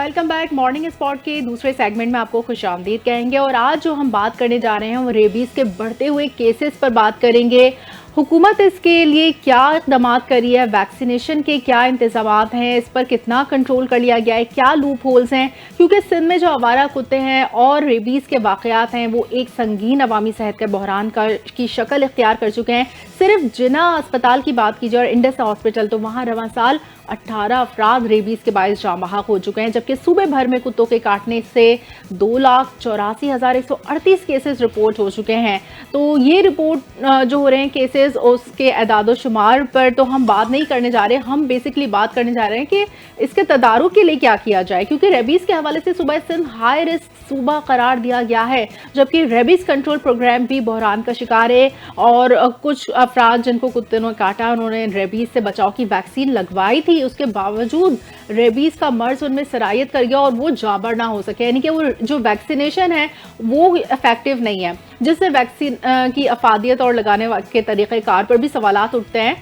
Welcome back. Morning spot के दूसरे segment में आपको खुशामदीद कहेंगे और आज जो हम बात करने जा रहे हैं वो रेबीज़ के बढ़ते हुए केसेस पर बात करेंगे। हुकूमत इसके लिए क्या इक़दाम करी है, वैक्सीनेशन के क्या इंतज़ामात हैं, इस पर कितना कंट्रोल कर लिया गया है, क्या लूप होल्स हैं, क्योंकि सिंध में जो आवारा कुत्ते हैं और रेबीज़ के वाक़यात हैं वो एक संगीन अवामी सेहत के बहरान की शक्ल इख्तियार कर चुके हैं। सिर्फ जिना अस्पताल की बात कीजिए और इंडस हॉस्पिटल, तो वहाँ रवां साल 18 अफराद रेबीज़ के बायस जाँ बहक हो चुके हैं, जबकि सूबे भर में कुत्तों के काटने से 2,84,138 केसेस रिपोर्ट हो चुके हैं। तो ये रिपोर्ट जो हो रहे हैं केसेस, उसके एदाद शुमार पर तो हम बात नहीं करने जा रहे। हम बेसिकली बात करने जा रहे हैं कि इसके तदारुक के लिए क्या किया जाए, क्योंकि रेबीज़ के हवाले से सूबा सिंध हाई रिस्क सूबा करार दिया गया है, जबकि रेबीज़ कंट्रोल प्रोग्राम भी बहरान का शिकार है। और कुछ अफराद जिनको कुत्ते ने काटा, उन्होंने रेबीज़ से बचाव की वैक्सीन लगवाई थी, उसके बावजूद रेबीज़ का मर्ज उनमें सरायत कर गया और वो जाबर ना हो सके, यानी कि वो जो वैक्सीनेशन है वो इफेक्टिव नहीं है, जिससे वैक्सीन की अफादियत और लगाने के तरीक़ेकार पर भी सवालात उठते हैं।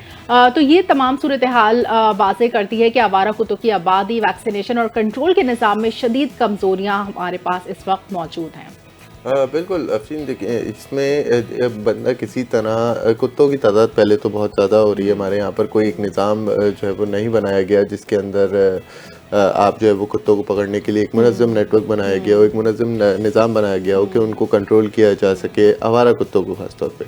तो ये तमाम सूरत हाल वाज़ेह करती है कि आवारा कुत्तों की आबादी, वैक्सीनेशन और कंट्रोल के निज़ाम में शदीद कमज़ोरियाँ हमारे पास इस वक्त मौजूद हैं। बिल्कुल अफरीन, देखिए इसमें बंदा किसी तरह कुत्तों की तादाद पहले तो बहुत ज़्यादा हो रही है। हमारे यहाँ पर कोई एक निज़ाम जो है वो नहीं बनाया गया जिसके अंदर आप जो है वो कुत्तों को पकड़ने के लिए एक मुनज़्ज़म नेटवर्क बनाया गया हो, एक मुनज़्ज़म निज़ाम बनाया गया हो कि उनको कंट्रोल किया जा सके, आवारा कुत्तों को खास तौर पे।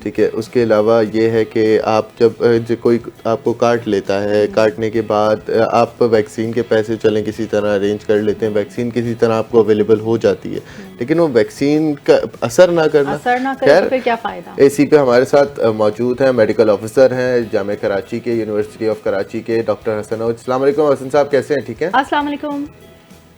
ठीक है, उसके अलावा ये है कि आप जब कोई आपको काट लेता है, काटने के बाद आप वैक्सीन के पैसे चलें किसी तरह अरेंज कर लेते हैं, वैक्सीन किसी तरह आपको अवेलेबल हो जाती है, लेकिन वो वैक्सीन का असर ना करना, तो फिर क्या फ़ायदा। एसी पे हमारे साथ मौजूद हैं मेडिकल ऑफिसर हैं जामिया कराची के, यूनिवर्सिटी ऑफ कराची के, डॉक्टर हसन। अस्सलाम वालेकुम हसन साहब, कैसे हैं? ठीक है, अस्सलाम वालेकुम।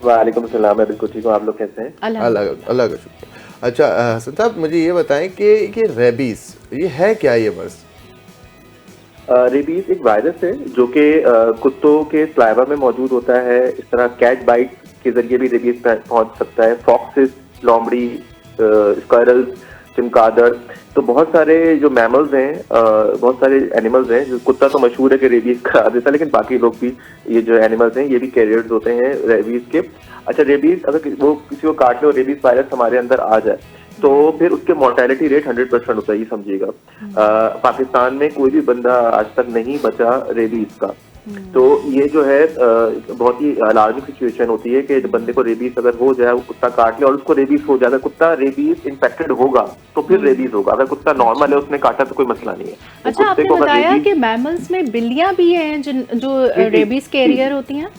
वालेकुम सलाम, मैं बिल्कुल ठीक हूँ, आप लोग कैसे हैं? अल्लाह का शुक्र। अच्छा हसन साहब, मुझे ये बताएं कि रेबीज़ ये है क्या? ये बस रेबीज एक वायरस है जो कि कुत्तों के स्लाइवा में मौजूद होता है। इस तरह कैट बाइट के जरिए भी रेबीज पहुंच सकता है। फॉक्सिस, लोमड़ी, स्क्वायरल्स, चमगादड़, तो बहुत सारे जो मैमल्स हैं, बहुत सारे एनिमल्स हैं। जो कुत्ता तो मशहूर है कि रेबीज करा देता है, लेकिन बाकी लोग भी, ये जो एनिमल्स हैं ये भी कैरियर्स होते हैं रेबीज के। अच्छा, रेबीज अगर वो किसी को काट ले और रेबीज वायरस हमारे अंदर आ जाए तो फिर उसके मोर्टेलिटी रेट 100% होता है, ये समझिएगा। पाकिस्तान में कोई भी बंदा आज तक नहीं बचा रेबीज का। तो ये जो है बहुत ही अलार्मिंग सिचुएशन होती है कि बंदे को रेबीज अगर हो जाए, वो कुत्ता काट ले और उसको रेबीज हो जाए, अगर कुत्ता रेबीज इन्फेक्टेड होगा तो फिर रेबीज होगा। अगर कुत्ता नॉर्मल है, उसने काटा तो कोई मसला नहीं है। अच्छा, आपने बताया कि मैमल्स में बिल्लियां भी हैं जो रेबीज कैरियर होती हैं?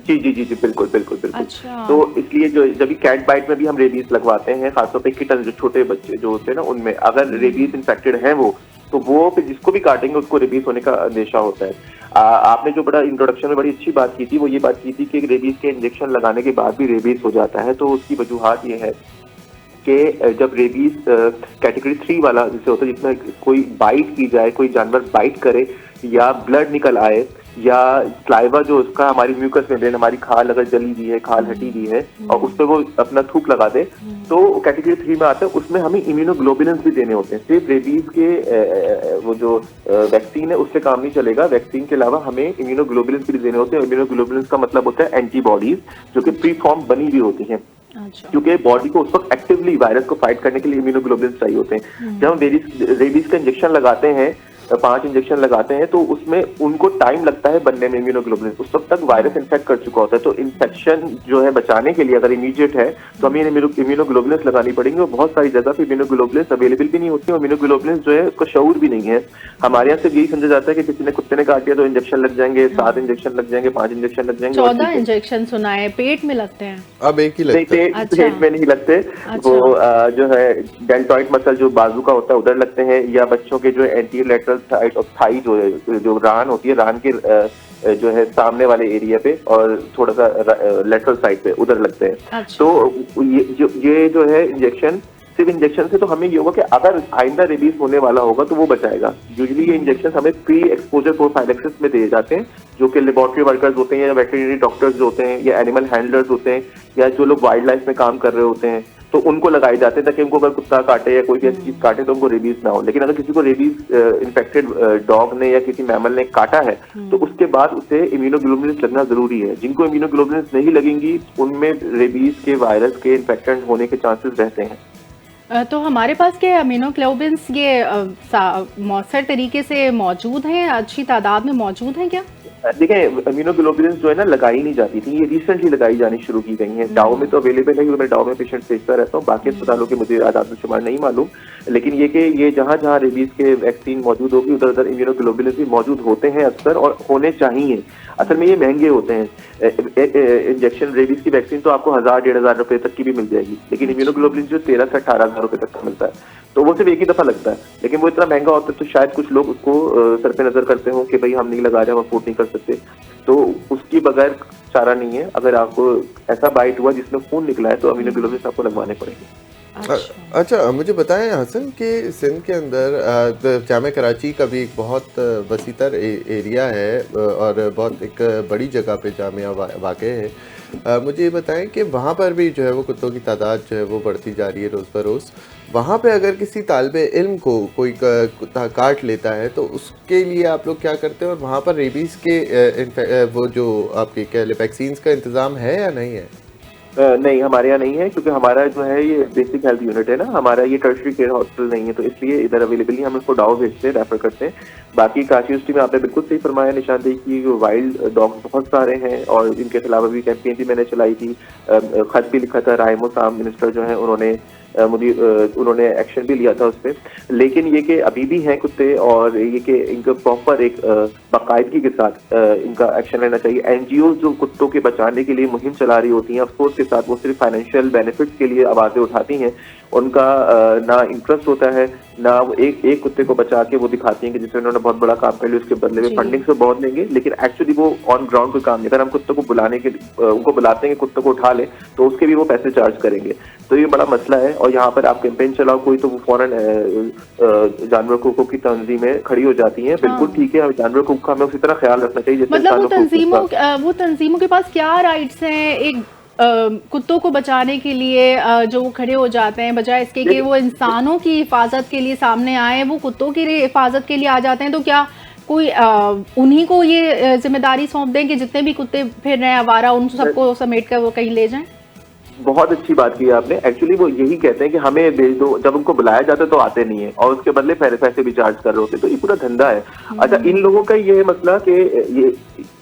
जी जी जी जी, बिल्कुल बिल्कुल बिल्कुल। अच्छा। तो इसलिए जो जब कैट बाइट में भी हम रेबीज लगवाते हैं, खासतौर पे किटन, जो छोटे बच्चे जो होते हैं ना, उनमें अगर रेबीज इन्फेक्टेड है वो, तो वो फिर जिसको भी काटेंगे उसको रेबीज होने का अंदेशा होता है। आपने जो बड़ा इंट्रोडक्शन में बड़ी अच्छी बात की थी, वो ये बात की थी कि रेबीज के इंजेक्शन लगाने के बाद भी रेबीज हो जाता है। तो उसकी वजूहात ये है कि जब रेबीज कैटेगरी 3 वाला जिसे होता है, जिसमें कोई बाइट की जाए, कोई जानवर बाइट करे या ब्लड निकल आए या स्लाइवा जो उसका हमारी म्यूकस मेम्ब्रेन, हमारी खाल अगर जली हुई है, खाल हटी हुई है और उस पर वो अपना थूक लगा दे, तो कैटेगरी 3 में आता है। उसमें हमें इम्यूनोग्लोबुलिन्स भी देने होते हैं। सिर्फ रेबीज के वो जो वैक्सीन है उससे काम नहीं चलेगा। वैक्सीन के अलावा हमें इम्यूनोग्लोबुलिन्स भी देने होते हैं। इम्यूनोग्लोबुलिन्स का मतलब होता है एंटीबॉडीज, जो कि प्री फॉर्म बनी हुई होती हैं। अच्छा। क्योंकि बॉडी को उस वक्त एक्टिवली वायरस को फाइट करने के लिए इम्यूनोग्लोबुलिन्स चाहिए होते हैं। जब हम रेबीज का इंजेक्शन लगाते हैं, 5 इंजेक्शन लगाते हैं, तो उसमें उनको टाइम लगता है बनने में इम्यूनोग्लोबुलिन। उस वक्त तक वायरस इन्फेक्ट कर चुका होता है। तो इन्फेक्शन जो है बचाने के लिए अगर इमीडिएट है तो हमें इम्यूनोग्लोबुलिन लगानी पड़ेंगी। और बहुत सारी जगह पे इम्यूनोग्लोबुलिन अवेलेबल भी नहीं होती है। इम्यूनोग्लोबुलिन जो है उसका शऊर भी नहीं है। हमारे यहाँ से यही समझा जाता है कि किसी ने कुत्ते ने काट दिया तो इंजेक्शन लग जाएंगे, 7 इंजेक्शन लग जाएंगे, 5 इंजेक्शन लग जाएंगे। 14 इंजेक्शन सुना है, पेट में लगते हैं। अब एक ही लगता है। पेट में नहीं लगते। वो जो है डेल्टॉइड मसल जो बाजू का होता है उधर लगते हैं, या बच्चों के जो anterior lateral side of thigh जो रान होती है, रान के जो है सामने वाले एरिया पे और थोड़ा सा लेटरल साइड पे उधर लगते हैं। अच्छा। तो ये जो है इंजेक्शन, सिर्फ इंजेक्शन से तो हमें ये होगा कि अगर आइंदा रेबीज होने वाला होगा तो वो बचाएगा। यूजुअली ये इंजेक्शन हमें प्री एक्सपोजर प्रोफाइलेक्सिस में दिए जाते हैं, जो कि लेबोरेटरी वर्कर्स होते हैं या वेटरनरी डॉक्टर्स जो होते हैं या एनिमल हैंडलर्स होते हैं या जो लोग वाइल्ड लाइफ में काम कर रहे होते हैं, तो उनको लगाए जाते हैं ताकि उनको अगर कुत्ता काटे या कोई भी ऐसी चीज काटे तो उनको रेबीज ना हो। लेकिन अगर किसी को रेबीज इन्फेक्टेड डॉग ने या किसी मैमल ने काटा है तो उसके बाद उसे इम्यूनोग्लोबुलिन्स लगना जरूरी है। जिनको इम्यूनोग्लोबुलिन्स नहीं लगेंगी उनमें रेबीज के वायरस के इन्फेक्शन होने के चांसेस रहते हैं। तो हमारे पास क्या इम्यूनोग्लोबुलिन्स ये मौसर तरीके से मौजूद हैं, अच्छी तादाद में मौजूद हैं क्या? देखिए, इम्यूनोग्लोबुलिन्स जो है ना लगाई नहीं जाती थी, ये रिसेंटली लगाई जानी शुरू की गई हैं। डाव में तो अवेलेबल है, मैं डाव में पेशेंट भेजता रहता हूँ, बाकी अस्पतालों के मुझे आदाद-ओ-शुमार नहीं मालूम। लेकिन ये कि ये जहाँ जहाँ रेबीज के वैक्सीन मौजूद होगी उधर उधर इम्यूनोग्लोबुलिन्स भी मौजूद होते हैं अक्सर, और होने चाहिए। असल में ये महंगे होते हैं। इंजेक्शन रेबीज की वैक्सीन तो आपको 1000-1500 रुपए तक की भी मिल जाएगी, लेकिन इम्यूनोग्लोबुलिन जो 13 से 18,000 रुपए तक का मिलता है, तो वो सिर्फ एक ही दफा लगता है। लेकिन वो इतना महंगा होता है तो शायद कुछ लोग उसको सर पे नजर करते हो कि भाई हम नहीं लगा रहे, हम अफोर्ड नहीं कर सकते, तो उसकी बगैर चारा नहीं है। अगर आपको ऐसा बाइट हुआ जिसमें खून निकला है तो इम्यूनोग्लोबुलिन आपको लगवाने पड़ेंगे। अच्छा, मुझे बताएं हसन कि सिंध के अंदर जामे कराची का भी एक बहुत वसीतर एरिया है और बहुत एक बड़ी जगह पे जामिया वाक़े है। मुझे ये बताएं कि वहाँ पर भी जो है वो कुत्तों की तादाद जो है वो बढ़ती जा रही है रोज़ बरोज़। वहाँ पे अगर किसी तालिबे इल्म को कोई कुत्ता काट लेता है तो उसके लिए आप लोग क्या करते हैं, और वहाँ पर रेबीज़ के वो जो आपके कह ले वैक्सीन्स का इंतज़ाम है या नहीं है? नहीं, हमारे यहाँ नहीं है, क्योंकि हमारा जो है ये बेसिक हेल्थ यूनिट है ना, हमारा ये टर्शरी केयर हॉस्पिटल नहीं है, तो इसलिए इधर अवेलेबल नहीं, हम इसको डाव भेजते हैं, रेफर करते हैं। बाकी काशी यूनिवर्सिटी में आपने बिल्कुल सही फरमाया निशानदेही की, वाइल्ड डॉग्स बहुत सारे हैं और इनके खिलाफ अभी कैंपेन भी मैंने चलाई थी, खत भी लिखा था, राहिमो साहब मिनिस्टर जो है उन्होंने एक्शन भी लिया था उस पर। लेकिन ये कि अभी भी हैं कुत्ते, और ये कि इनका प्रॉपर एक बाकायदगी के साथ इनका एक्शन लेना चाहिए। एनजीओ जो कुत्तों के बचाने के लिए मुहिम चला रही होती हैं, अफसोस के साथ वो सिर्फ फाइनेंशियल बेनिफिट्स के लिए आवाजें उठाती हैं, उनका ना इंटरेस्ट होता है, ना वो एक कुत्ते को बचा के वो दिखाती हैं कि जिससे उन्होंने बहुत बड़ा काम कर लिया, उसके बदले में फंडिंग से बहुत लेंगे, लेकिन एक्चुअली वो ऑन ग्राउंड कोई काम नहीं। अगर हम कुत्ते को उनको बुलाते हैं कि कुत्ते को उठा ले तो उसके भी वो पैसे चार्ज करेंगे, तो ये बड़ा मसला है। और यहाँ पर आप कैंपेन चलाओ कोई, तो वो फौरन जानवर को की तंजीमें खड़ी हो जाती हैं। बिल्कुल ठीक है, जानवर को हमें उसी तरह ख्याल रखना चाहिए जैसे मतलब वो तंजीमों के पास क्या राइट्स हैं एक कुत्तों को बचाने के लिए, जो वो खड़े हो जाते हैं, बजाय इसके कि वो इंसानों की हिफाजत के लिए सामने आए, वो कुत्तों की हिफाजत के लिए आ जाते हैं। तो क्या कोई उन्हीं को ये जिम्मेदारी सौंप दें कि जितने भी कुत्ते फिर रहे हैं आवारा, उन सबको समेट कर वो कहीं ले जाएं? बहुत अच्छी बात की आपने। एक्चुअली वो यही कहते हैं कि हमें भेज दो, जब उनको बुलाया जाता है तो आते नहीं है और उसके बदले पैसे भी चार्ज कर रहे होते, तो ये पूरा धंधा है। अच्छा, इन लोगों का ये मसला कि ये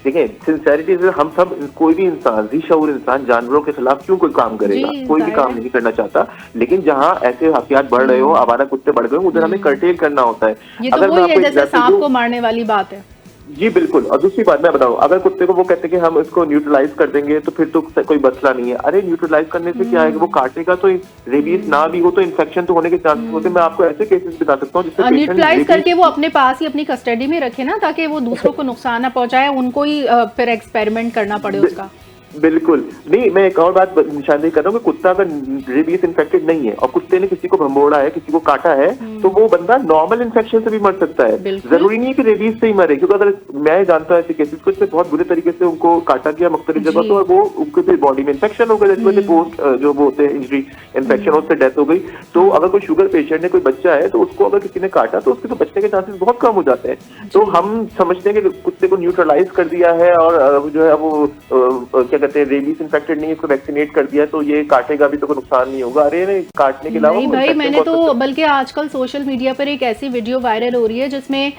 देखें, सिंसेरिटी से हम सब, कोई भी इंसान, शऊर इंसान जानवरों के खिलाफ क्यों कोई काम करेगा? कोई भी काम नहीं करना चाहता, लेकिन जहाँ ऐसे वाकयात बढ़ रहे हो, आवारा कुत्ते बढ़ गए, उधर हमें कर्टेल करना होता है। ये तो वही है जैसे सांप को मारने वाली बात है। जी बिल्कुल। और दूसरी बात मैं बताऊं, अगर कुत्ते को वो कहते हैं कि हम इसको न्यूट्रलाइज कर देंगे तो फिर तो कोई मसला नहीं है। अरे न्यूट्रलाइज करने से क्या है कि वो काटेगा तो रेबीज ना भी हो तो इन्फेक्शन तो होने के चांसेस होते हैं। मैं आपको ऐसे केसेस बता सकता हूँ जिससे न्यूट्रलाइज करके वो अपने पास ही अपनी कस्टडी में रखे ना, ताकि वो दूसरों को नुकसान ना पहुंचाए, उनको ही फिर एक्सपेरिमेंट करना पड़े उसका। बिल्कुल नहीं। मैं एक और बात निशानदेही कर रहा हूँ कि कुत्ता अगर रेबीज इन्फेक्टेड नहीं है और कुत्ते ने किसी को भंबोड़ा है, किसी को काटा है, तो वो बंदा नॉर्मल इन्फेक्शन से भी मर सकता है। जरूरी नहीं है कि रेबीज से ही मरे, क्योंकि अगर मैं जानता हूँ ऐसे केसेस को इसमें बहुत बुरे तरीके से उनको काटा गया मुख्तलिफ जगह, तो वो उनके फिर बॉडी में इन्फेक्शन हो गया, जिस वजह से पोस्ट जो वो होते हैं इंजरी इन्फेक्शन, उससे डेथ हो गई। तो अगर कोई शुगर पेशेंट है, कोई बच्चा है, तो उसको अगर किसी ने काटा तो उसके तो बचने के चांसेस बहुत कम हो जाते हैं। तो हम समझते हैं कि कुत्ते को न्यूट्रलाइज कर दिया है और जो है वो क्या कहते हैं रेबीज इन्फेक्टेड नहीं, इसको वैक्सीनेट कर दिया तो ये काटेगा भी तो कोई नुकसान नहीं होगा। अरे नहीं, काटने के अलावा नहीं भाई, मैंने तो बल्कि आजकल सोशल मीडिया पर एक ऐसी वीडियो वायरल हो रही है जिसमें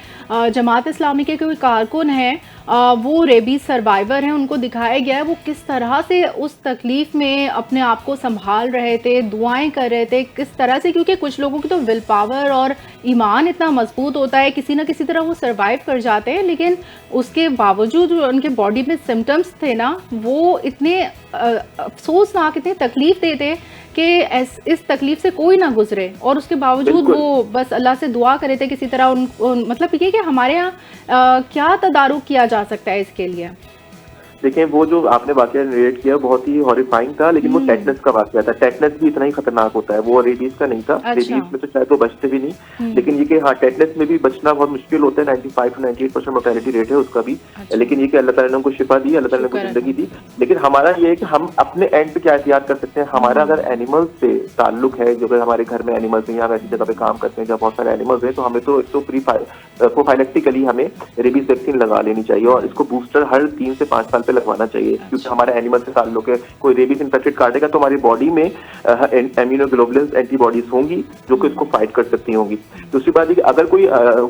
जमात इस्लामी के कोई कारकुन है, वो रेबीज सर्वाइवर हैं, उनको दिखाया गया है वो किस तरह से उस तकलीफ में अपने आप को संभाल रहे थे, दुआएं कर रहे थे, किस तरह से, क्योंकि कुछ लोगों की तो विल पावर और ईमान इतना मजबूत होता है, किसी ना किसी तरह वो सर्वाइव कर जाते हैं, लेकिन उसके बावजूद उनके बॉडी में सिम्टम्स थे ना, वो इतने अफसोसनाक, इतने तकलीफ देते कि इस तकलीफ से कोई ना गुजरे, और उसके बावजूद वो बस अल्लाह से दुआ करे थे किसी तरह मतलब ये कि हमारे यहाँ क्या तदारुक किया जा सकता है इसके लिए? देखें वो जो आपने वाकया नरेट किया बहुत ही हॉरिफाइंग था, लेकिन वो टेटनस का वाकया था। टेटनस भी इतना ही खतरनाक होता है, वो रेबीज का नहीं था। अच्छा। रेबीज में तो शायद वो बचते भी नहीं, लेकिन ये कि हाँ टेटनस में भी बचना बहुत मुश्किल होता है। 95 to 98% मोर्टेलिटी रेट है उसका भी। अच्छा। लेकिन ये कि अल्लाह ताला ने उनको शिफा दी, अल्लाह ताला ने उनको जिंदगी दी। लेकिन हमारा ये है कि हम अपने एंड पे क्या एहतियात कर सकते हैं। हमारा अगर एनिमल्स से ताल्लुक है, जो अगर हमारे घर में एनिमल्स हैं या हम ऐसी जगह पे काम करते हैं जहाँ बहुत सारे एनिमल्स हैं, तो हमें तो एक तो प्रोफाइलेक्टिकली हमें रेबीज वैक्सीन लगा लेनी चाहिए, और इसको बूस्टर हर 3 से 5 साल पे लगवाना चाहिए। क्योंकि हमारे एनिमल से ताल्लुक है, कोई रेबीज इन्फेक्टेड काटेगा तो हमारी बॉडी में इम्यूनोग्लोबुलिन एंटीबॉडीज होंगी जो कि इसको फाइट कर सकती होंगी। दूसरी बात है कि अगर कोई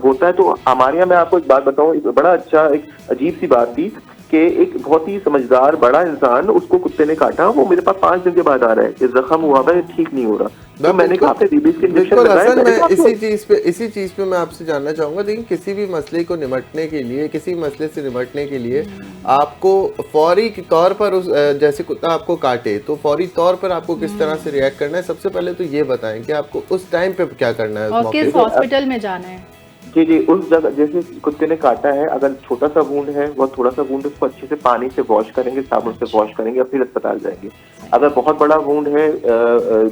होता है तो हमारे यहाँ, मैं आपको एक बात बताऊं, एक बड़ा अच्छा एक अजीब सी बात थी कि एक बहुत ही समझदार बड़ा इंसान, उसको कुत्ते ने काटा, वो मेरे पास 5 दिन के बाद आ रहा है, ये जख्म हुआ है, ठीक नहीं हो रहा। तो मैंने कहा आपने रेबीज के इंजेक्शन लगाए? मैं इसी चीज पे मैं आपसे जानना चाहूंगा। देखिए, किसी भी मसले को निपटने के लिए, किसी मसले से निपटने के लिए आपको फौरी तौर पर उस जैसे कुत्ता आपको काटे तो फौरी तौर पर आपको किस तरह से रिएक्ट करना है। सबसे पहले तो ये बताएं कि आपको उस टाइम पे क्या करना है, और किस हॉस्पिटल में जाना है। जी, उस जगह जैसे कुत्ते ने काटा है, अगर छोटा सा वूंड है, वह थोड़ा सा वूंड उसको अच्छे से पानी से वॉश करेंगे, साबुन से वॉश करेंगे और फिर अस्पताल जाएंगे। अगर बहुत बड़ा वूंड है,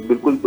बिल्कुल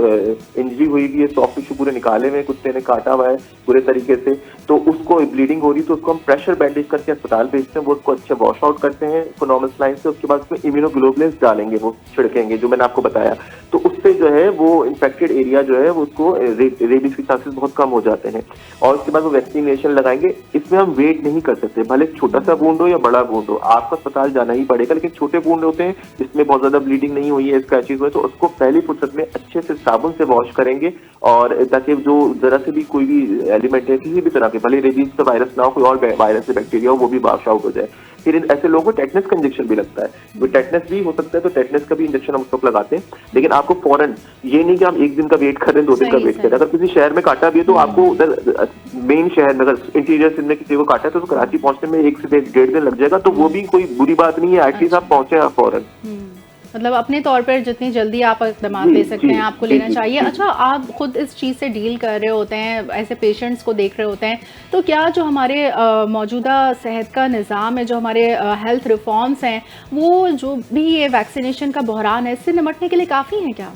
इंजरी हुई भी है, सॉफ्ट टिश्यू पूरे निकाले हुए, कुत्ते ने काटा हुआ है पूरे तरीके से, तो उसको ब्लीडिंग हो रही है तो उसको हम प्रेशर बैंडेज करके अस्पताल भेजते हैं। वो उसको अच्छे वॉश आउट करते हैं नॉर्मल लाइन से। उसके बाद उसमें इम्यूनोग्लोबुलिन डालेंगे, वो छिड़केंगे जो मैंने आपको बताया। तो उससे जो है वो इन्फेक्टेड एरिया जो है वो उसको रेबीज के चांसेस बहुत कम हो जाते हैं। और उसके बाद वो वैक्सीनेशन लगाएंगे। इसमें हम वेट नहीं कर सकते, भले छोटा सा वूंड हो या बड़ा वूंड हो, आपको अस्पताल जाना ही पड़ेगा। लेकिन छोटे वूंड होते हैं जिसमें बहुत ज्यादा ब्लीडिंग नहीं हुई है, स्क्रैचेस हुए, तो उसको पहली फुर्सत में अच्छे से साबुन से वॉश करेंगे, और ताकि जो जरा से भी कोई भी एलिमेंट है किसी भी तरह के, भले रेबीज का वायरस ना हो, कोई और वायरस से बैक्टीरिया हो, वो भी वॉश आउट हो जाए। फिर ऐसे लोगों को टेटनस का इंजेक्शन भी लगता है, तो टेटनस भी हो सकता है, तो टेटनस का भी इंजेक्शन हम उस वक्त लगाते हैं। लेकिन आपको फौरन ये नहीं कि आप 1 दिन का वेट करें, 2 दिन का वेट करें। अगर किसी शहर में काटा भी है तो आपको उधर मेन शहर में, अगर इंटीरियर सिंध में किसी को काटा है तो कराची पहुंचने में 1 से 1.5 दिन लग जाएगा, तो वो भी कोई बुरी बात नहीं है। एटलीस्ट आप पहुंचे आप फौरन। मतलब अपने तौर पर जितनी जल्दी आप इक़दाम ले सकते हैं आपको लेना चाहिए। अच्छा, आप खुद इस चीज़ से डील कर रहे होते हैं, ऐसे पेशेंट्स को देख रहे होते हैं, तो क्या जो हमारे मौजूदा सेहत का निज़ाम है, जो हमारे हेल्थ रिफॉर्म्स हैं, वो जो भी ये वैक्सीनेशन का बहरान है, इससे निपटने के लिए काफ़ी हैं क्या?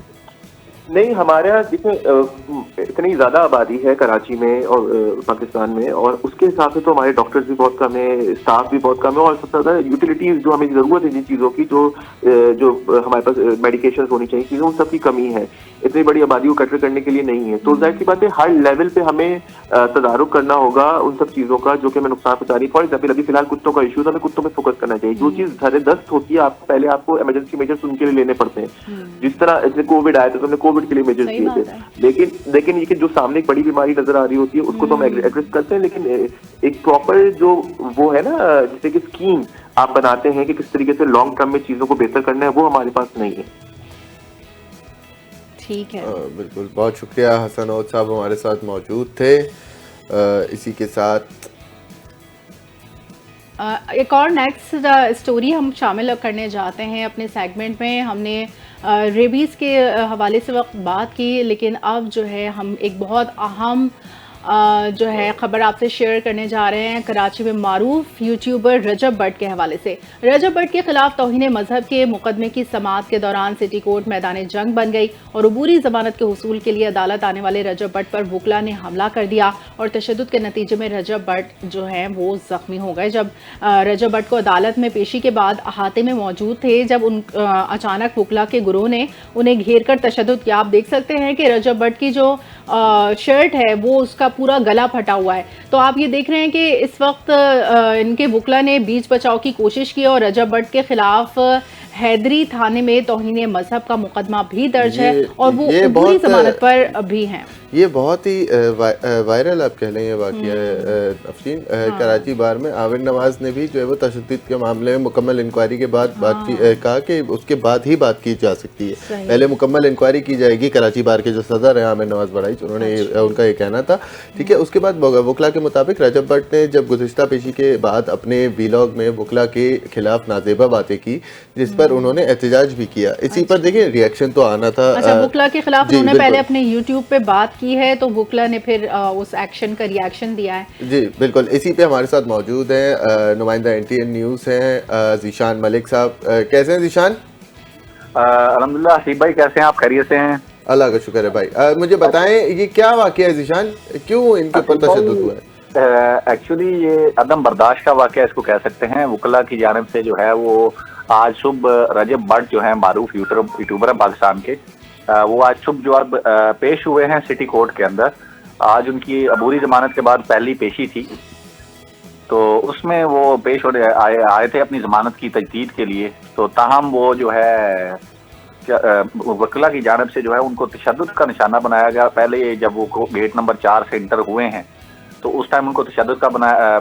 नहीं, हमारे यहाँ देखिए इतनी ज्यादा आबादी है कराची में और पाकिस्तान में, और उसके हिसाब से तो हमारे डॉक्टर्स भी बहुत कम है, स्टाफ भी बहुत कम है, और सबसे ज्यादा यूटिलिटीज जो हमें जरूरत है जिन चीजों की, जो हमारे पास मेडिकेशन होनी चाहिए चीजें, उन सब की कमी है। इतनी बड़ी आबादी को कैटर करने के लिए नहीं है। तो जाहिर सी बात है हर लेवल पे हमें तदारुक करना होगा उन सब चीजों का जो कि हमें नुकसान पहुंचा रही है। फॉर एग्जाम्पल अभी फिलहाल कुत्तों का इशू है, हमें कुत्तों पे फोकस करना चाहिए। जो चीज सर दस्त होती है, आप पहले आपको इमरजेंसी मेजर्स उनके लिए लेने पड़ते हैं। जिस तरह जैसे कोविड आया था तो हमने कोविड के लिए मेजर्स लिए थे। लेकिन ये कि जो सामने एक बड़ी बीमारी नजर आ रही होती है उसको तो हम एड्रेस करते हैं, लेकिन एक प्रॉपर जो वो है ना, जैसे कि स्कीम आप बनाते हैं कि किस तरीके से लॉन्ग टर्म में चीजों को बेहतर करना है, वो हमारे पास नहीं है। ठीक है, बिल्कुल, बहुत शुक्रिया। हसन औद साहब हमारे साथ मौजूद थे। इसी के साथ एक और नेक्स्ट स्टोरी हम शामिल करने जाते हैं अपने सेगमेंट में। हमने रेबीज़ के हवाले से वक्त बात की, लेकिन अब जो है हम एक बहुत अहम जो है ख़बर आपसे शेयर करने जा रहे हैं कराची में मारूफ यूट्यूबर रजब भट्ट के हवाले से। रजब भट्ट के खिलाफ तौहीन मजहब के मुकदमे की समाअत के दौरान सिटी कोर्ट मैदान जंग बन गई और अबूरी जमानत के हुसूल के लिए अदालत आने वाले रजब भट्ट पर वकला ने हमला कर दिया और तशद्दुद के नतीजे में रजब भट्ट जो है वो ज़ख्मी हो गए। जब रजब भट्ट को अदालत में पेशी के बाद अहाते में मौजूद थे, जब अचानक वकला के गुरोह ने उन्हें घेर कर तशद्दुद किया। आप देख सकते हैं कि रजब भट्ट की जो शर्ट है वो उसका पूरा गला फटा हुआ है। तो आप ये देख रहे हैं कि इस वक्त इनके वकला ने बीच बचाव की कोशिश की और रजब भट्ट के खिलाफ हैदरी थाने में तौहीन मजहब का मुकदमा भी दर्ज है और वो पूरी जमानत पर भी हैं। ये बहुत ही वायरल आप कह लें ये वाक़या है अफरीन। कराची बार में आविर नवाज ने भी जो है वो तशद्दुद के मामले में मुकम्मल इंक्वायरी के बाद कहा कि उसके बाद ही बात की जा सकती है। पहले मुकम्मल इंक्वायरी की जाएगी। कराची बार के जो सदर हैं आमिर नवाज बड़ाई, उन्होंने उनका ये कहना था। ठीक है, उसके बाद वकला के मुताबिक रजब भट्ट ने जब गुज़िश्ता पेशी के बाद अपने वीलॉग में वकला के खिलाफ नाजेबा बातें की, जिस पर पर उन्होंने एहतजाज भी किया। इसी पर देखिए रिएक्शन तो आना था। अच्छा, वुकला के खिलाफ जी, उन्होंने पहले बिल्कुल। अपने यूट्यूब पे बात की है, तो वुकला ने फिर उस एक्शन का रिएक्शन दिया है। जी बिल्कुल, इसी पे हमारे साथ मौजूद हैं नुमाइंदा NTN न्यूज़ हैं ज़ीशान मलिक साहब। कैसे हैं ज़ीशान? अल्हम्दुलिल्लाह। हसीब भाई कैसे हैं आप? खैरियत से हैं? अल्लाह का शुक्र है भाई। मुझे बताएं ये क्या वाक़या है ज़ीशान, क्यों इनके ऊपर तशद्दुद हुआ है? एक्चुअली ये अदम बर्दाश्त का वाक़या इसको कह सकते हैं। वुकला की जानिब से जो है वो आज सुबह रजब भट्ट जो है मारूफ यूट्यूबर है पाकिस्तान के, वो आज सुबह जो अब पेश हुए हैं सिटी कोर्ट के अंदर। आज उनकी अबूरी जमानत के बाद पहली पेशी थी, तो उसमें वो पेश होने आए थे अपनी जमानत की तजदीद के लिए। तो ताहम वो जो है वकला की जानिब से जो है उनको तशद्दुद का निशाना बनाया गया। पहले जब वो गेट नंबर 4 से इंटर हुए हैं तो उस टाइम उनको तशद्दुद का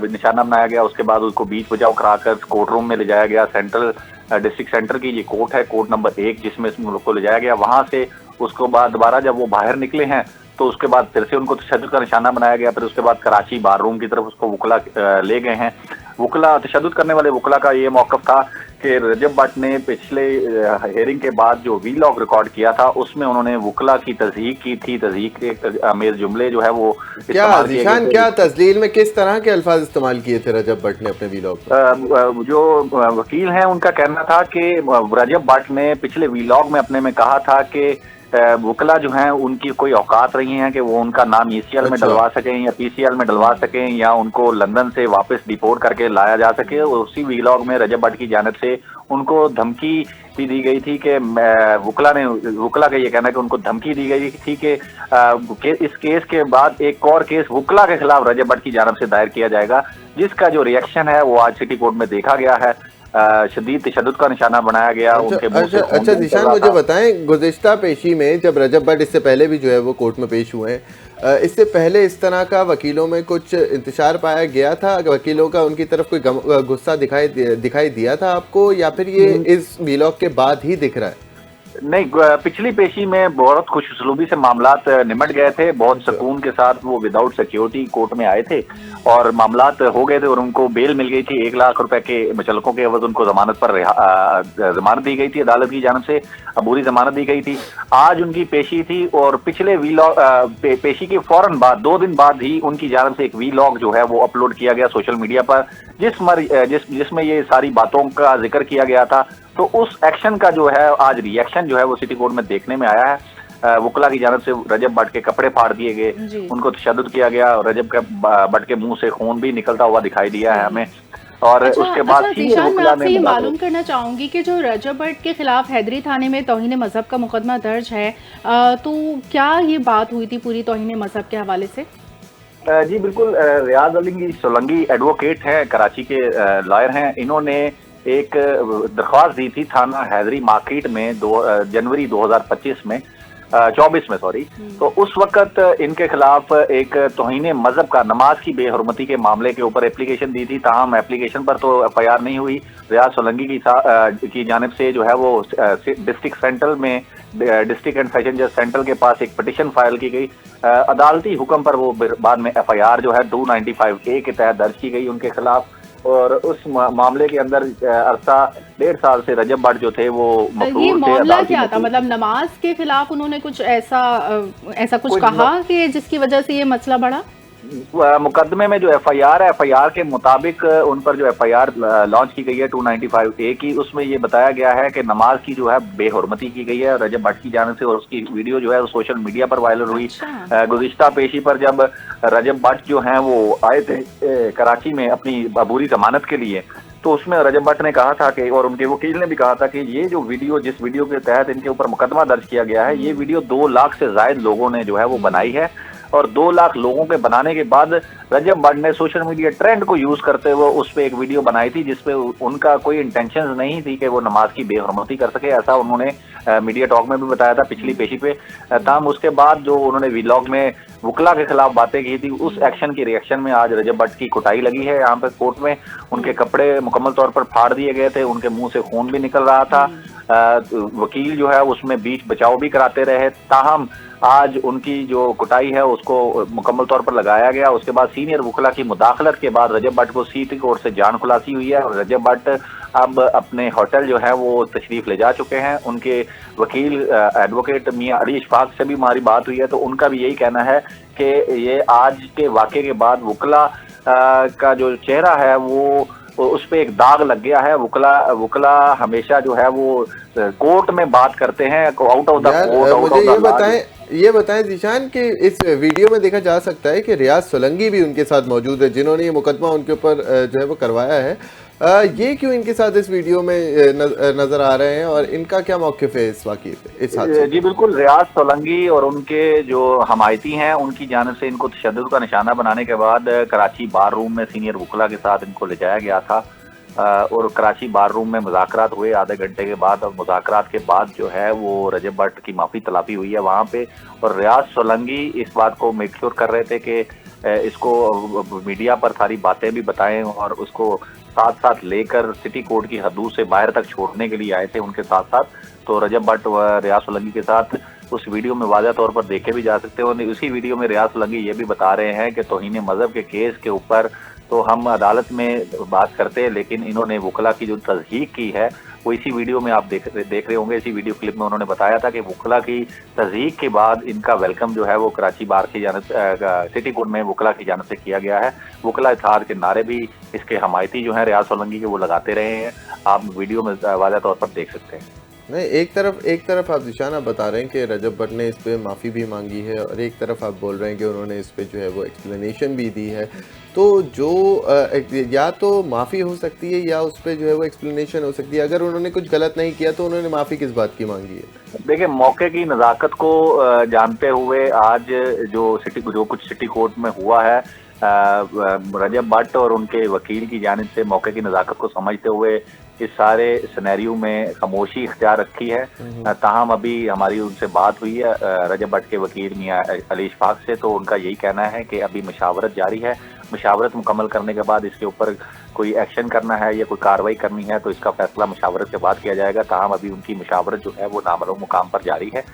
निशाना बनाया गया। उसके बाद उसको बीच बचाव कराकर कोर्ट रूम में ले जाया गया। सेंट्रल डिस्ट्रिक्ट सेंटर की ये कोर्ट है, कोर्ट नंबर 1, जिसमें इस मुल्क को ले जाया गया। वहां से उसको बाद दोबारा जब वो बाहर निकले हैं तो उसके बाद फिर से उनको तशद्दुद का निशाना बनाया गया। फिर उसके बाद कराची बार रूम की तरफ उसको वुकला ले गए हैं। वुकला तशद्दुद करने वाले वुकला का ये मौक़िफ़ था कि रजब भट्ट ने पिछले हेयरिंग के बाद जो वीलॉग रिकॉर्ड किया था उसमें उन्होंने वुकला की तस्दीक की थी। तस्दीक के अमेज़ जुमले जो है वो क्या ज़ीशान, क्या तस्लील में किस तरह के अल्फाज इस्तेमाल किए थे रजब भट्ट ने अपने वीलॉग में? जो वकील हैं उनका कहना था कि रजब भट्ट ने पिछले वीलॉग में अपने में कहा था कि वुकला जो हैं उनकी कोई औकात नहीं है कि वो उनका नाम ECL में डलवा सकें या PCL में डलवा सकें या उनको लंदन से वापस डिपोर्ट करके लाया जा सके। उसी वीलॉग में रजब भट्ट की जानिब से उनको धमकी भी दी गई थी कि वुकला का ये कहना है कि उनको धमकी दी गई थी कि इस केस के बाद एक और केस वुकला के खिलाफ रजब भट्ट की जानिब से दायर किया जाएगा, जिसका जो रिएक्शन है वो आज सिटी कोर्ट में देखा गया है। शदीद तशद्दुद का निशाना बनाया गया। उनके मुंह से खून अच्छा ज़ीशान, मुझे बताएं गुज़िश्ता पेशी में जब रजब भट्ट इससे पहले भी जो है वो कोर्ट में पेश हुए हैं, इससे पहले इस तरह का वकीलों में कुछ इंतशार पाया गया था? वकीलों का उनकी तरफ कोई गुस्सा दिखाई दिया था आपको, या फिर ये इस वीलॉग के बाद ही दिख रहा है? नहीं, पिछली पेशी में बहुत खुशउस्लूबी से मामलात निमट गए थे। बहुत सुकून के साथ वो विदाउट सिक्योरिटी कोर्ट में आए थे और मामलात हो गए थे और उनको बेल मिल गई थी। 1 लाख रुपए के मुचलकों के एवज उनको जमानत पर जमानत दी गई थी, अदालत की जानिब से अबूरी जमानत दी गई थी। आज उनकी पेशी थी और पिछले पेशी के फौरन बाद 2 दिन बाद ही उनकी जानिब से एक वीलॉग जो है वो अपलोड किया गया सोशल मीडिया पर, जिसमें ये सारी बातों का जिक्र किया गया था। तो उस एक्शन का जो है आज रिएक्शन जो है वो सिटी कोर्ट में देखने में आया है। वुकला की जानिब से रजब भट्ट के कपड़े फाड़ दिए गए, उनको तशद्दुद किया गया। रजब भट्ट के मुंह से खून भी निकलता हुआ दिखाई दिया है हमें। और उसके बाद ज़ीशान, मैं आपसे ये मालूम करना चाहूंगी कि जो रजब भट्ट के खिलाफ हैदरी थाने में तौहीन मजहब का मुकदमा दर्ज है, तो क्या ये बात हुई थी पूरी तौहीन मजहब के हवाले से? जी बिल्कुल। रियाज अली सोलंगी एडवोकेट हैं, कराची के लॉयर हैं। इन्होंने एक दरख्वास्त दी थी थाना हैदरी मार्केट में जनवरी 2025 में 24 में सॉरी। तो उस वक्त इनके खिलाफ एक तौहीन मजहब का नमाज की बेहरमती के मामले के ऊपर एप्लीकेशन दी थी। ताहम एप्लीकेशन पर तो FIR नहीं हुई। रियाज सोलंगी की जानिब से जो है वो डिस्ट्रिक्ट सेंट्रल में डिस्ट्रिक्ट एंड सेशन जज सेंट्रल के पास एक पिटिशन फाइल की गई। अदालती हुक्म पर वो बाद में FIR जो है 295A के तहत दर्ज की गई उनके खिलाफ। और उस मामले के अंदर अरसा 1.5 साल से रजब भट्ट जो थे वो ये मामला क्या था? मतलब नमाज के खिलाफ उन्होंने कुछ ऐसा कुछ कहा कि जिसकी वजह से ये मसला बढ़ा? मुकदमे में जो FIR है, FIR के मुताबिक उन पर जो FIR लॉन्च की गई है 295A की, उसमें ये बताया गया है कि नमाज की जो है बेहुरमती की गई है रजब भट्ट की जानिब से और उसकी वीडियो जो है सोशल मीडिया पर वायरल हुई। गुज़िश्ता पेशी पर जब रजब भट्ट जो हैं वो आए थे कराची में अपनी अबूरी जमानत के लिए, तो उसमें रजब भट्ट ने कहा था कि, और उनके वकील ने भी कहा था कि ये जो वीडियो, जिस वीडियो के तहत इनके ऊपर मुकदमा दर्ज किया गया है, ये वीडियो 2 लाख से ज्यादा लोगों ने जो है वो बनाई है। और 2 लाख लोगों के बनाने के बाद रजब भट्ट ने सोशल मीडिया ट्रेंड को यूज करते हुए उस पर एक वीडियो बनाई थी जिसपे उनका कोई इंटेंशन नहीं थी कि वो नमाज की बेहुरमती कर सके। ऐसा उन्होंने मीडिया टॉक में भी बताया था पिछली पेशी पे। ताहम उसके बाद जो उन्होंने वीलॉग में वुकला के खिलाफ बातें की थी, उस एक्शन की रिएक्शन में आज रजब भट्ट की कुटाई लगी है यहाँ पे कोर्ट में। उनके कपड़े मुकम्मल तौर पर फाड़ दिए गए थे, उनके मुंह से खून भी निकल रहा था। वकील जो है उसमें बीच बचाव भी कराते रहे, ताहम आज उनकी जो कुटाई है उसको मुकम्मल तौर पर लगाया गया। उसके बाद सीनियर वकला की मुदाखलत के बाद रजब भट्ट को सिटी कोर्ट से जान खुलासी हुई है और रजब भट्ट अब अपने होटल जो है वो तशरीफ ले जा चुके हैं। उनके वकील एडवोकेट मियां अली इशफाक से भी हमारी बात हुई है, तो उनका भी यही कहना है कि ये आज के वाक़े के बाद वकला का जो चेहरा है वो उस पे एक दाग लग गया है। वकला हमेशा जो है वो कोर्ट में बात करते हैं, आउट ऑफ द कोर्ट। मुझे ये बताएं जीशान कि इस वीडियो में देखा जा सकता है कि रियाज सोलंकी भी उनके साथ मौजूद है, जिन्होंने ये मुकदमा उनके ऊपर जो है वो करवाया है। ये क्यों इनके साथ इस वीडियो में नजर आ रहे हैं और इनका क्या मौक़िफ़ है इस वाक़े पे, इस हादसे? जी बिल्कुल, रियाज सोलंकी और उनके जो हमायती हैं उनकी जानिब से इनको तशद्दुद का निशाना बनाने के बाद कराची बार रूम में सीनियर वकला के साथ इनको ले जाया गया था और कराची बार रूम में मुज़ाकरात हुए आधे घंटे के बाद। और मुज़ाकरात के बाद जो है वो रजब भट्ट की माफ़ी तलाफी हुई है वहाँ पे, और रियाज सोलंकी इस बात को मेक श्योर कर रहे थे कि इसको मीडिया पर सारी बातें भी बताएं और उसको साथ साथ लेकर सिटी कोर्ट की हदूद से बाहर तक छोड़ने के लिए आए थे उनके साथ साथ। तो रजब भट्ट व रियाज सोलंकी के साथ उस वीडियो में वाज़ह तौर पर देखे भी जा सकते हैं। और उसी वीडियो में रियाज सोलंकी ये भी बता रहे हैं कि तौहीन मज़हब के केस के ऊपर तो हम अदालत में बात करते हैं, लेकिन इन्होंने वकला की जो तज़हीक की है वो इसी वीडियो में आप देख रहे होंगे। इसी वीडियो क्लिप में उन्होंने बताया था कि वकला की तज़हीक के बाद इनका वेलकम जो है वो कराची बार की जानिब सिटी कोर्ट में वकला की जानिब से किया गया है। वकला इत्तेहाद के नारे भी इसके हमायती जो हैं रियाज सोलंकी के वो लगाते रहे हैं, आप वीडियो में वाज़ह तौर पर देख सकते हैं। नहीं, एक तरफ आप निशाना बता रहे हैं कि रजब भट्ट ने इस पे माफ़ी भी मांगी है और एक तरफ आप बोल रहे हैं कि उन्होंने इस पे जो है वो एक्सप्लेनेशन भी दी है। तो जो या तो माफ़ी हो सकती है या उस पे जो है वो एक्सप्लेनेशन हो सकती है। अगर उन्होंने कुछ गलत नहीं किया तो उन्होंने माफ़ी किस बात की मांगी है? देखिए, मौके की नज़ाकत को जानते हुए आज जो कुछ सिटी कोर्ट में हुआ है, रजब भट्ट और उनके वकील की जानिब से मौके की नज़ाकत को समझते हुए इस सारे सिनेरियो में खामोशी इख्तियार रखी है। ताहम अभी हमारी उनसे बात हुई है रजब भट्ट के वकील मियां अली इशफाक से, तो उनका यही कहना है कि अभी मशावरत जारी है। मशावरत मुकम्मल करने के बाद इसके ऊपर कोई एक्शन करना है या कोई कार्रवाई करनी है तो इसका फैसला मशावरत के बाद किया जाएगा। ताहम अभी उनकी मशावरत जो है वो नामअलूम मुकाम पर जारी है।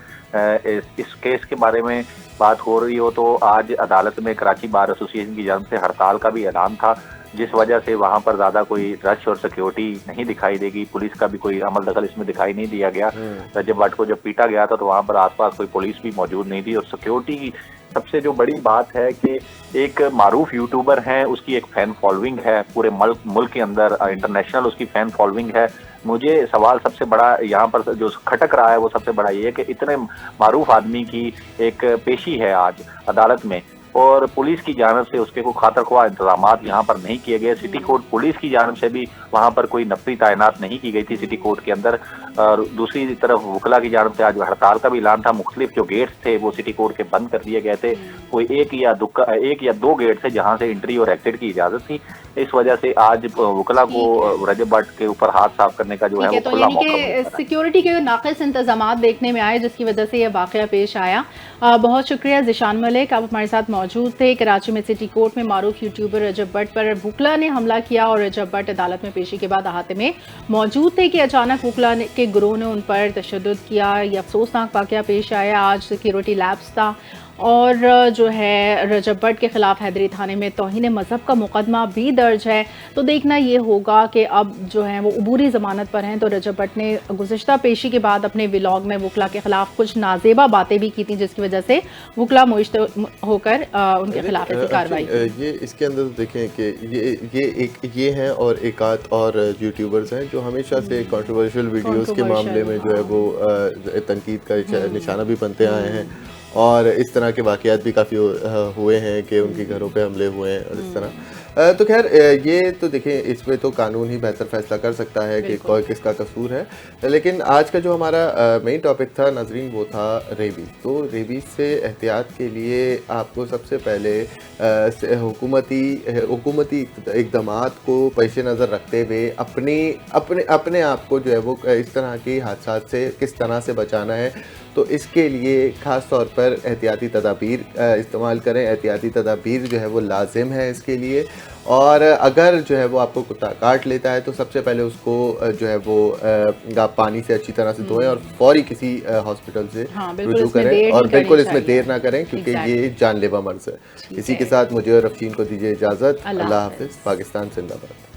इस केस के बारे में बात हो रही हो तो आज अदालत में कराची बार एसोसिएशन की जानिब से हड़ताल का भी ऐलान था, जिस वजह से वहां पर ज्यादा कोई रश और सिक्योरिटी नहीं दिखाई देगी। पुलिस का भी कोई अमल दखल इसमें दिखाई नहीं दिया गया। रजब भट्ट को जब पीटा गया था तो वहां पर आसपास कोई पुलिस भी मौजूद नहीं थी। और सिक्योरिटी की सबसे जो बड़ी बात है कि एक मारूफ यूट्यूबर है, उसकी एक फैन फॉलोइंग है पूरे मुल्क के अंदर, इंटरनेशनल उसकी फैन फॉलोइंग है। मुझे सवाल सबसे बड़ा यहाँ पर जो खटक रहा है वो सबसे बड़ा ये है कि इतने मारूफ आदमी की एक पेशी है आज अदालत में और पुलिस की जानिब से उसके को खातरख्वाह इंतजाम यहाँ पर नहीं किए गए। सिटी कोर्ट पुलिस की जानिब से भी वहाँ पर कोई नफरी तैनात नहीं की गई थी सिटी कोर्ट के अंदर। और दूसरी तरफ वकला की जानिब से आज हड़ताल का भी ऐलान था। मुख्तलिफ जो गेट्स थे वो सिटी कोर्ट के बंद कर दिए गए थे। कोई एक या दो गेट थे जहाँ से एंट्री और एग्जिट की इजाज़त थी। इस वजह से आज वकला को रजब भट्ट के ऊपर हाथ साफ करने का जो है वो खुला मौका। सिक्योरिटी के नाक़िस इंतजाम देखने में आए जिसकी वजह से यह वाक़या पेश आया। बहुत शुक्रिया ज़ीशान मलिक, आप हमारे साथ मौजूद थे। कराची में सिटी कोर्ट में मारूफ यूट्यूबर रजब भट्ट पर वकला ने हमला किया और रजब भट्ट अदालत में पेशी के बाद अहाते में मौजूद थे कि अचानक वकला के ग्रोह ने उन पर तशद्दुद किया। ये अफसोसनाक वाक़या पेश आया। आज सिक्योरिटी लैब्स था और जो है रजब भट्ट के खिलाफ हैदरी थाने में तौहीन मज़हब का मुकदमा भी दर्ज है। तो देखना ये होगा कि अब जो है वो अबूरी ज़मानत पर हैं। तो रजब भट्ट ने गुज़िश्ता पेशी के बाद अपने व्लॉग में वकला के खिलाफ कुछ नाजेबा बातें भी की थी जिसकी वजह से वकला मुश्त होकर उनके खिलाफ ऐसी कार्रवाई। ये इसके अंदर तो देखें कि ये हैं और एक आध और यूट्यूबर्स हैं जो हमेशा से कंट्रोवर्शियल वीडियोज़ के मामले में जो है वो तनकीद का निशाना भी बनते आए हैं और इस तरह के वाक़यात भी काफ़ी हुए हैं कि उनके घरों पे हमले हुए हैं और इस तरह। तो खैर ये तो देखें इसमें तो कानून ही बेहतर फैसला कर सकता है कि कोई किसका कसूर है। लेकिन आज का जो हमारा मेन टॉपिक था नाजरीन वो था रेबीज़। तो रेबीज़ से एहतियात के लिए आपको सबसे पहले हुकूमती इक़दामात को पेश नज़र रखते हुए अपने आप को जो है वो इस तरह के हादसात से किस तरह से बचाना है। तो इसके लिए ख़ास तौर पर एहतियाती तदाबीर इस्तेमाल करें। एहतियाती तदाबीर जो है वो लाजिम है इसके लिए। और अगर जो है वो आपको कुत्ता काट लेता है तो सबसे पहले उसको जो है वो आप पानी से अच्छी तरह से धोएं और फौरी किसी हॉस्पिटल से हाँ, बिल्कुल रुजू इसमें करें देर और नहीं करनी बिल्कुल इसमें चाहिए। देर ना करें क्योंकि Exactly। ये जानलेवा मर्ज है। ठीक इसी है। के साथ मुझे और अफशीन को दीजिए इजाज़त। अल्लाह अल्लाह हाफ़िज़। हाफिज़। पाकिस्तान जिंदाबाद।